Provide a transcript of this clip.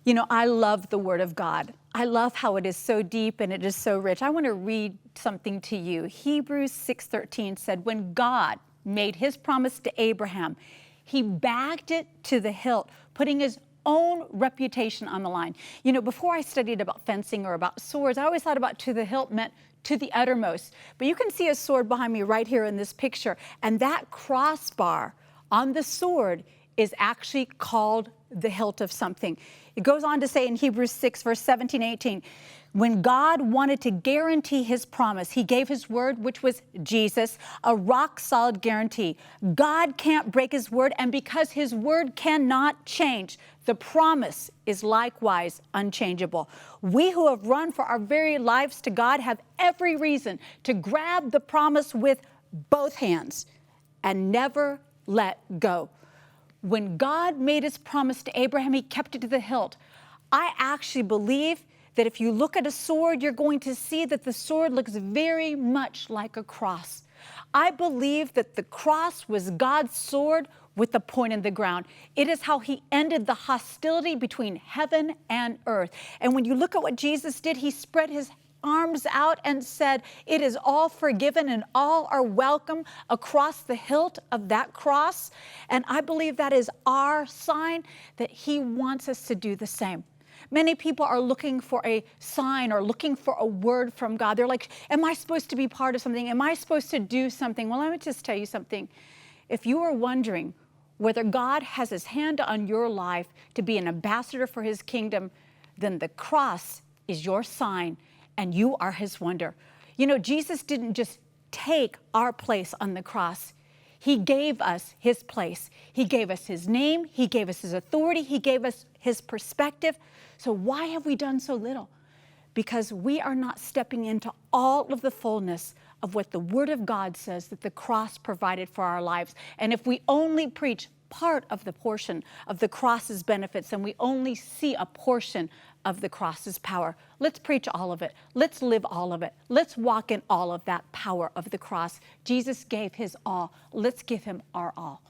You know, I love the Word of God. I love how it is so deep and it is so rich. I want to read something to you. Hebrews 6:13 said, when God made his promise to Abraham, he backed it to the hilt, putting his own reputation on the line. You know, before I studied about fencing or about swords, I always thought about to the hilt meant to the uttermost. But you can see a sword behind me right here in this picture. And that crossbar on the sword is actually called the hilt of something. It goes on to say in Hebrews 6, verse 17, 18, when God wanted to guarantee his promise, he gave his word, which was Jesus, a rock solid guarantee. God can't break his word, and because his word cannot change, the promise is likewise unchangeable. We who have run for our very lives to God have every reason to grab the promise with both hands and never let go. When God made his promise to Abraham, he kept it to the hilt. I actually believe that if you look at a sword, you're going to see that the sword looks very much like a cross. I believe that the cross was God's sword with the point in the ground. It is how he ended the hostility between heaven and earth. And when you look at what Jesus did, he spread his arms out and said, it is all forgiven and all are welcome across the hilt of that cross. And I believe that is our sign that he wants us to do the same. Many people are looking for a sign or looking for a word from God. They're like, am I supposed to be part of something? Am I supposed to do something? Well, let me just tell you something. If you are wondering whether God has his hand on your life to be an ambassador for his kingdom, then the cross is your sign and you are his wonder. You know, Jesus didn't just take our place on the cross. He gave us his place. He gave us his name. He gave us his authority. He gave us his perspective. So why have we done so little? Because we are not stepping into all of the fullness of what the Word of God says that the cross provided for our lives. And if we only preach part of the portion of the cross's benefits, and we only see a portion of the cross's power. Let's preach all of it. Let's live all of it. Let's walk in all of that power of the cross. Jesus gave his all. Let's give him our all.